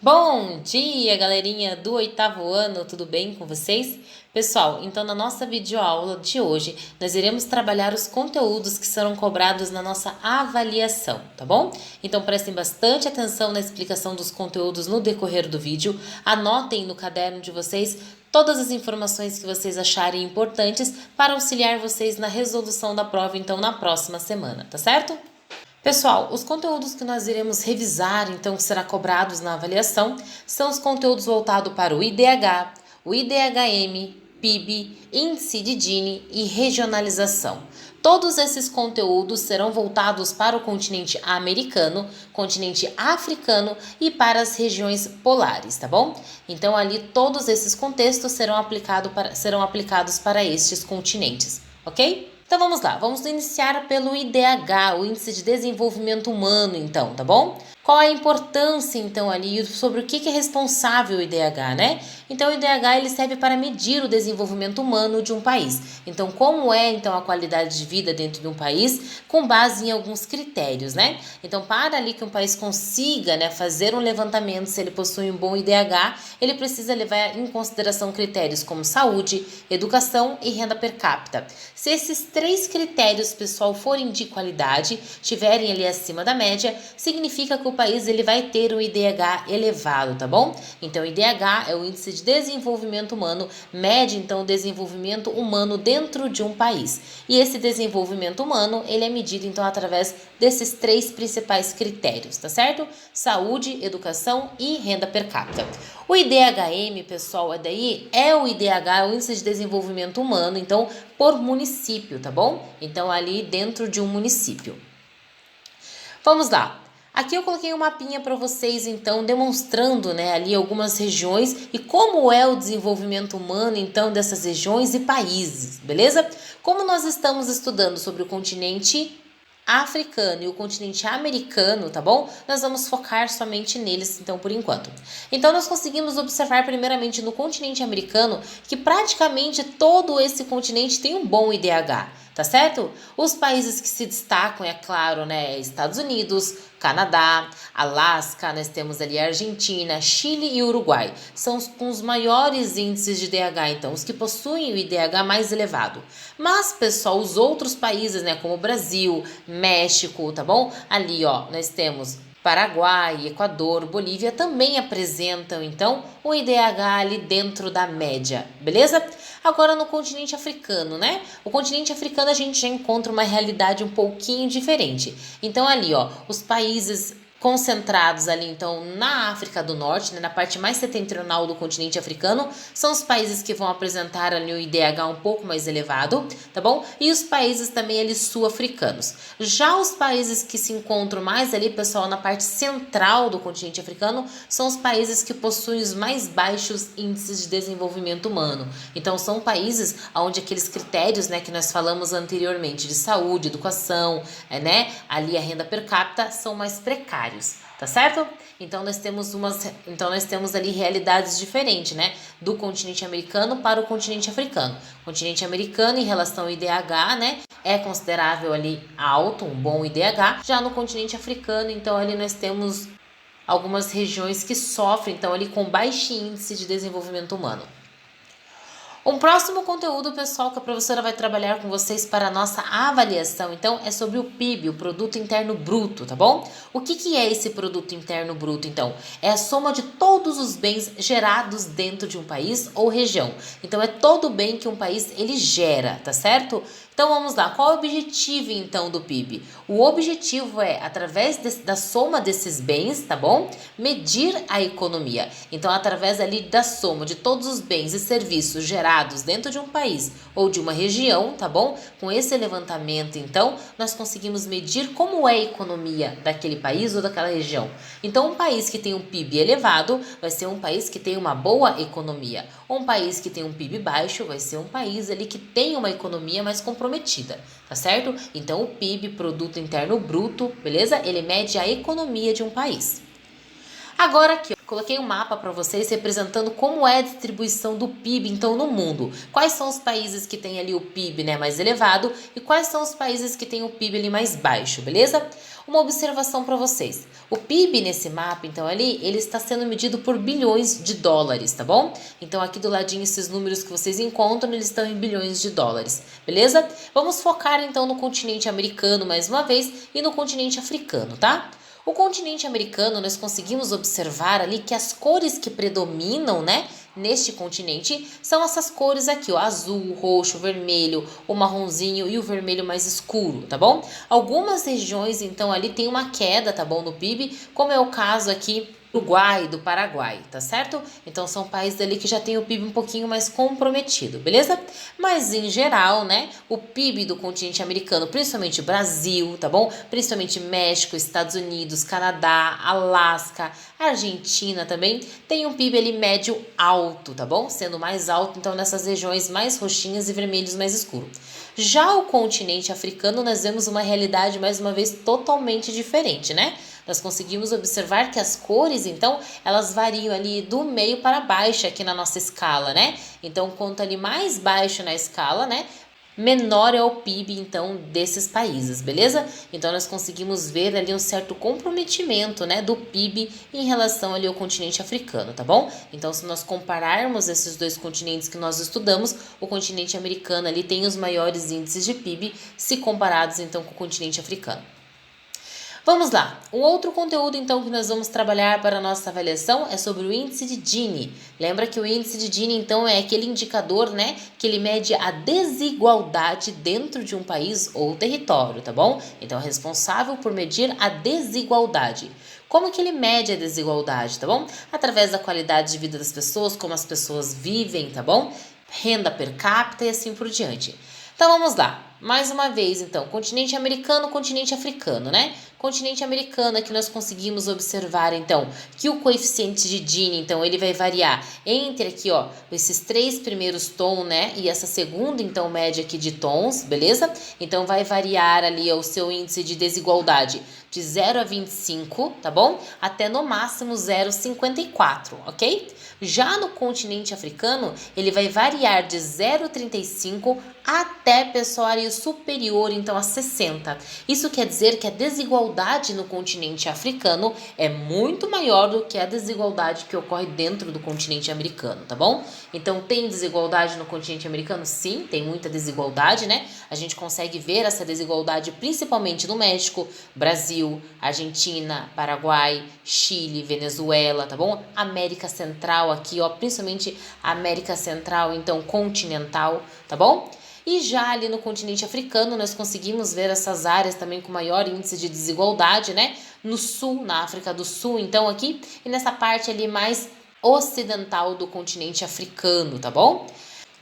Bom dia, galerinha do oitavo ano, tudo bem com vocês? Pessoal, então na nossa videoaula de hoje, nós iremos trabalhar os conteúdos que serão cobrados na nossa avaliação, tá bom? Então prestem bastante atenção na explicação dos conteúdos no decorrer do vídeo, anotem no caderno de vocês todas as informações que vocês acharem importantes para auxiliar vocês na resolução da prova, então, na próxima semana, tá certo? Pessoal, os conteúdos que nós iremos revisar, então, que será cobrados na avaliação, são os conteúdos voltados para o IDH, o IDHM, PIB, Índice de Gini e Regionalização. Todos esses conteúdos serão voltados para o continente americano, continente africano e para as regiões polares, tá bom? Então, ali, todos esses contextos serão aplicados para estes continentes, ok? Então vamos lá, vamos iniciar pelo IDH, o Índice de Desenvolvimento Humano, então, tá bom? Qual é a importância, então, ali, sobre o que é responsável o IDH, né? Então, o IDH, ele serve para medir o desenvolvimento humano de um país. Então, como é, então, a qualidade de vida dentro de um país, com base em alguns critérios, né? Então, para ali que um país consiga, né, fazer um levantamento se ele possui um bom IDH, ele precisa levar em consideração critérios como saúde, educação e renda per capita. Se esses três critérios, pessoal, forem de qualidade, estiverem ali acima da média, significa que o país ele vai ter um IDH elevado, tá bom? Então, o IDH é o Índice de Desenvolvimento Humano, mede, então, o desenvolvimento humano dentro de um país. E esse desenvolvimento humano, ele é medido, então, através desses três principais critérios, tá certo? Saúde, educação e renda per capita. O IDHM, pessoal, é o IDH, o Índice de Desenvolvimento Humano, então, por município, tá bom? Então, ali dentro de um município. Vamos lá. Aqui eu coloquei um mapinha para vocês, então, demonstrando, né, ali algumas regiões e como é o desenvolvimento humano, então, dessas regiões e países, beleza? Como nós estamos estudando sobre o continente africano e o continente americano, tá bom? Nós vamos focar somente neles, então, por enquanto. Então, nós conseguimos observar primeiramente no continente americano que praticamente todo esse continente tem um bom IDH, tá certo? Os países que se destacam, é claro, né, Estados Unidos, Canadá, Alasca, nós temos ali a Argentina, Chile e Uruguai. São com os maiores índices de IDH, então, os que possuem o IDH mais elevado. Mas, pessoal, os outros países, né, como o Brasil, México, tá bom? Ali, ó, nós temos Paraguai, Equador, Bolívia também apresentam, então, o IDH ali dentro da média, beleza? Agora no continente africano, né? O continente africano a gente já encontra uma realidade um pouquinho diferente. Então ali, ó, os países concentrados ali, então, na África do Norte, né, na parte mais setentrional do continente africano, são os países que vão apresentar ali o IDH um pouco mais elevado, tá bom? E os países também ali sul-africanos. Já os países que se encontram mais ali, pessoal, na parte central do continente africano, são os países que possuem os mais baixos índices de desenvolvimento humano. Então, são países onde aqueles critérios, né, que nós falamos anteriormente, de saúde, educação, né, ali a renda per capita, são mais precários. Tá certo? Então nós temos ali realidades diferentes, né? Do continente americano para o continente africano. O continente americano, em relação ao IDH, né, é considerável ali alto, um bom IDH. Já no continente africano, então ali nós temos algumas regiões que sofrem, então, ali com baixo índice de desenvolvimento humano. Um próximo conteúdo, pessoal, que a professora vai trabalhar com vocês para a nossa avaliação, então, é sobre o PIB, o Produto Interno Bruto, tá bom? O que é esse Produto Interno Bruto, então? É a soma de todos os bens gerados dentro de um país ou região. Então, é todo o bem que um país, ele gera, tá certo? Então, vamos lá. Qual é o objetivo, então, do PIB? O objetivo é, através da soma desses bens, tá bom? Medir a economia. Então, através ali da soma de todos os bens e serviços gerados dentro de um país ou de uma região, tá bom? Com esse levantamento, então, nós conseguimos medir como é a economia daquele país ou daquela região. Então, um país que tem um PIB elevado vai ser um país que tem uma boa economia. Um país que tem um PIB baixo vai ser um país ali que tem uma economia mais comprometida, tá certo? Então, o PIB, Produto Interno Bruto, beleza? Ele mede a economia de um país. Agora aqui, ó, coloquei um mapa para vocês representando como é a distribuição do PIB, então, no mundo. Quais são os países que têm ali o PIB, né, mais elevado e quais são os países que têm o PIB ali mais baixo, beleza? Uma observação para vocês. O PIB nesse mapa, então ali, ele está sendo medido por bilhões de dólares, tá bom? Então aqui do ladinho esses números que vocês encontram, eles estão em bilhões de dólares, beleza? Vamos focar então no continente americano mais uma vez e no continente africano, tá? O continente americano, nós conseguimos observar ali que as cores que predominam, né, neste continente são essas cores aqui, ó, azul, roxo, vermelho, o marronzinho e o vermelho mais escuro, tá bom? Algumas regiões, então, ali tem uma queda, tá bom, no PIB, como é o caso aqui do Uruguai, do Paraguai, tá certo? Então são países ali que já tem o PIB um pouquinho mais comprometido, beleza? Mas em geral, né, o PIB do continente americano, principalmente Brasil, tá bom? Principalmente México, Estados Unidos, Canadá, Alasca, Argentina também, tem um PIB ali médio alto, tá bom? Sendo mais alto, então, nessas regiões mais roxinhas e vermelhos mais escuros. Já o continente africano, nós vemos uma realidade, mais uma vez, totalmente diferente, né? Nós conseguimos observar que as cores, então, elas variam ali do meio para baixo aqui na nossa escala, né? Então, quanto ali mais baixo na escala, né, menor é o PIB, então, desses países, beleza? Então, nós conseguimos ver ali um certo comprometimento, né, do PIB em relação ali ao continente africano, tá bom? Então, se nós compararmos esses dois continentes que nós estudamos, o continente americano ali tem os maiores índices de PIB se comparados, então, com o continente africano. Vamos lá, um outro conteúdo então que nós vamos trabalhar para a nossa avaliação é sobre o índice de Gini. Lembra que o índice de Gini então é aquele indicador, né, que ele mede a desigualdade dentro de um país ou território, tá bom? Então é responsável por medir a desigualdade. Como que ele mede a desigualdade, tá bom? Através da qualidade de vida das pessoas, como as pessoas vivem, tá bom? Renda per capita e assim por diante. Então vamos lá, mais uma vez então, continente americano, continente africano, né? Continente americano é que nós conseguimos observar então que o coeficiente de Gini, então ele vai variar entre aqui, ó, esses três primeiros tons, né? E essa segunda então média aqui de tons, beleza? Então vai variar ali o seu índice de desigualdade de 0 a 25, tá bom? Até no máximo 0,54, ok? Já no continente africano, ele vai variar de 0,35 até, pessoal, área superior, então, a 60. Isso quer dizer que a desigualdade no continente africano é muito maior do que a desigualdade que ocorre dentro do continente americano, tá bom? Então, tem desigualdade no continente americano? Sim, tem muita desigualdade, né? A gente consegue ver essa desigualdade principalmente no México, Brasil, Argentina, Paraguai, Chile, Venezuela, tá bom? América Central aqui, ó, principalmente a América Central, então, continental, tá bom? E já ali no continente africano, nós conseguimos ver essas áreas também com maior índice de desigualdade, né? No sul, na África do Sul, então aqui, e nessa parte ali mais ocidental do continente africano, tá bom?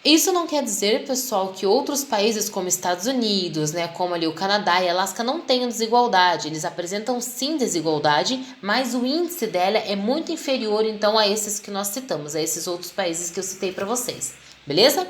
Isso não quer dizer, pessoal, que outros países como Estados Unidos, né, como ali o Canadá e Alasca não tenham desigualdade. Eles apresentam sim desigualdade, mas o índice dela é muito inferior, então, a esses que nós citamos, a esses outros países que eu citei para vocês, beleza?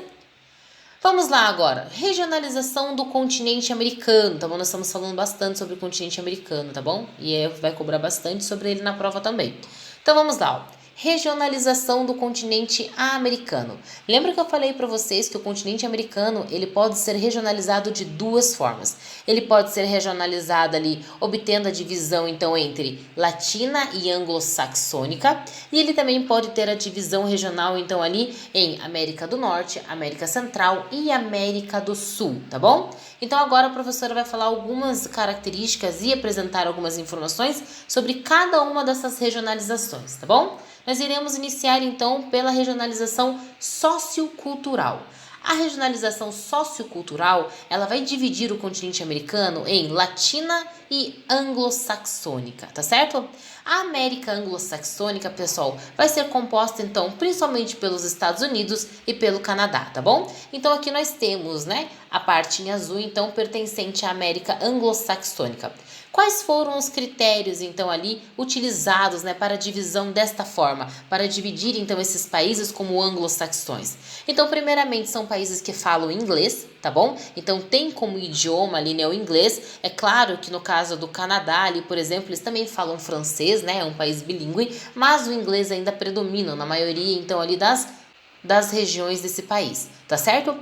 Vamos lá agora, regionalização do continente americano, tá bom? Nós estamos falando bastante sobre o continente americano, tá bom? E vai cobrar bastante sobre ele na prova também. Então vamos lá, ó. Regionalização do continente americano. Lembra que eu falei para vocês que o continente americano ele pode ser regionalizado de duas formas. Ele pode ser regionalizado ali, obtendo a divisão então entre latina e anglo-saxônica, e ele também pode ter a divisão regional então ali em América do Norte, América Central e América do Sul, tá bom? Então agora a professora vai falar algumas características e apresentar algumas informações sobre cada uma dessas regionalizações, tá bom? Nós iremos iniciar então pela regionalização sociocultural. A regionalização sociocultural, ela vai dividir o continente americano em latina e anglo-saxônica, tá certo? A América anglo-saxônica, pessoal, vai ser composta então principalmente pelos Estados Unidos e pelo Canadá, tá bom? Então aqui nós temos, né, a parte em azul então pertencente à América anglo-saxônica. Quais foram os critérios, então, ali utilizados, né, para a divisão desta forma, para dividir, então, esses países como anglo-saxões? Então, primeiramente, são países que falam inglês, tá bom? Então, tem como idioma ali, né, o inglês. É claro que no caso do Canadá, ali, por exemplo, eles também falam francês, né, é um país bilíngue, mas o inglês ainda predomina na maioria, então, ali das regiões desse país, tá certo?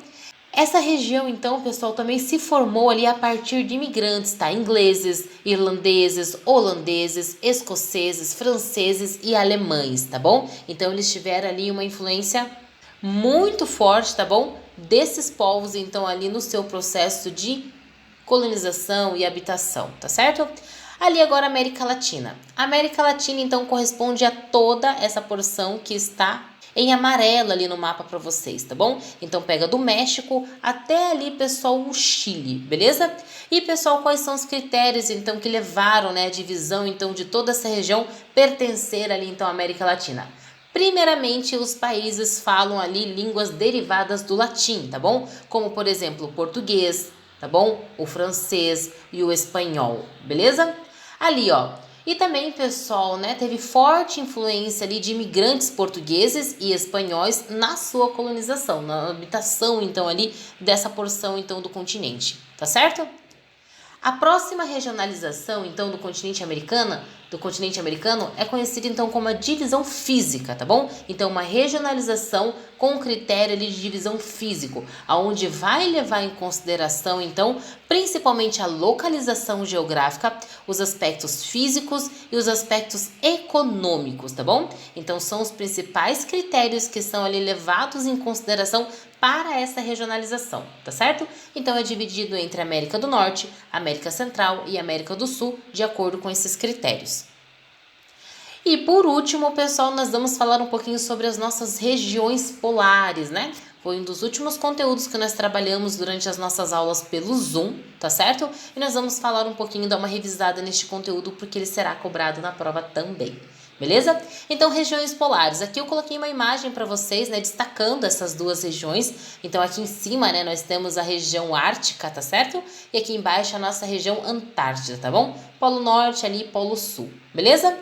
Essa região, então, pessoal, também se formou ali a partir de imigrantes, tá? Ingleses, irlandeses, holandeses, escoceses, franceses e alemães, tá bom? Então, eles tiveram ali uma influência muito forte, tá bom? Desses povos, então, ali no seu processo de colonização e habitação, tá certo? Ali agora América Latina. A América Latina, então, corresponde a toda essa porção que está em amarelo ali no mapa para vocês, tá bom? Então pega do México até ali, pessoal, o Chile, beleza? E, pessoal, quais são os critérios, então, que levaram, né, a divisão, então, de toda essa região pertencer ali, então, à América Latina? Primeiramente, os países falam ali línguas derivadas do latim, tá bom? Como, por exemplo, o português, tá bom? O francês e o espanhol, beleza? Ali, ó. E também, pessoal, né, teve forte influência ali de imigrantes portugueses e espanhóis na sua colonização, na habitação, então, ali dessa porção, então, do continente, tá certo? A próxima regionalização, então, do continente americano é conhecida, então, como a divisão física, tá bom? Então, uma regionalização com critério ali de divisão físico, aonde vai levar em consideração, então, principalmente a localização geográfica, os aspectos físicos e os aspectos econômicos, tá bom? Então, são os principais critérios que são ali levados em consideração para essa regionalização, tá certo? Então é dividido entre América do Norte, América Central e América do Sul, de acordo com esses critérios. E por último, pessoal, nós vamos falar um pouquinho sobre as nossas regiões polares, né? Foi um dos últimos conteúdos que nós trabalhamos durante as nossas aulas pelo Zoom, tá certo? E nós vamos falar um pouquinho, dar uma revisada neste conteúdo, porque ele será cobrado na prova também. Beleza? Então, regiões polares. Aqui eu coloquei uma imagem para vocês, né, destacando essas duas regiões. Então, aqui em cima, né, nós temos a região ártica, tá certo? E aqui embaixo a nossa região antártida, tá bom? Polo Norte ali, Polo Sul, beleza?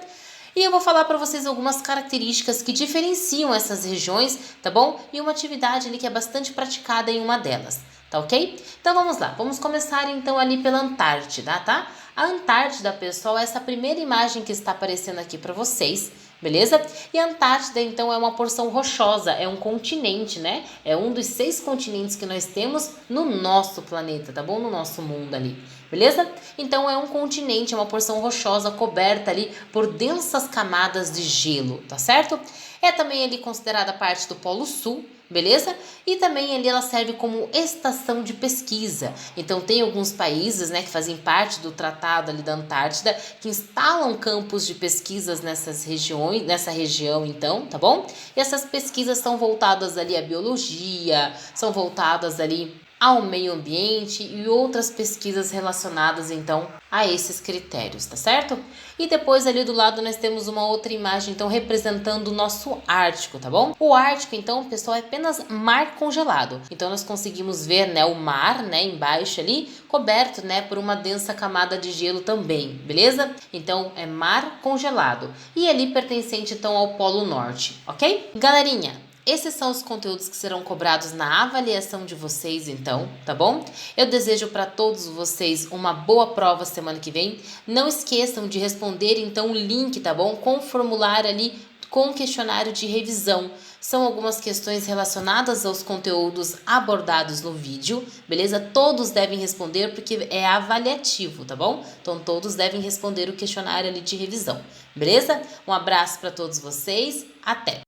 E eu vou falar para vocês algumas características que diferenciam essas regiões, tá bom? E uma atividade ali que é bastante praticada em uma delas, tá ok? Então vamos lá, vamos começar então ali pela Antártida, tá? A Antártida, pessoal, é essa primeira imagem que está aparecendo aqui para vocês, beleza? E a Antártida, então, é uma porção rochosa, é um continente, né? É um dos 6 continentes que nós temos no nosso planeta, tá bom? No nosso mundo ali, beleza? Então, é um continente, é uma porção rochosa coberta ali por densas camadas de gelo, tá certo? É também ali considerada parte do Polo Sul, beleza? E também ali ela serve como estação de pesquisa. Então tem alguns países, né, que fazem parte do tratado ali da Antártida, que instalam campos de pesquisas nessas regiões, nessa região, então, tá bom? E essas pesquisas são voltadas ali à biologia, são voltadas ali ao meio ambiente e outras pesquisas relacionadas então a esses critérios, tá certo? E depois ali do lado nós temos uma outra imagem então representando o nosso Ártico, tá bom? O Ártico então, pessoal, é apenas mar congelado. Então nós conseguimos ver, né, o mar, né, embaixo ali, coberto, né, por uma densa camada de gelo também, beleza? Então é mar congelado e ali pertencente então ao Polo Norte, ok? Galerinha, esses são os conteúdos que serão cobrados na avaliação de vocês, então, tá bom? Eu desejo para todos vocês uma boa prova semana que vem. Não esqueçam de responder, então, o link, tá bom? Com o formulário ali, com o questionário de revisão. São algumas questões relacionadas aos conteúdos abordados no vídeo, beleza? Todos devem responder porque é avaliativo, tá bom? Então, todos devem responder o questionário ali de revisão, beleza? Um abraço para todos vocês, até!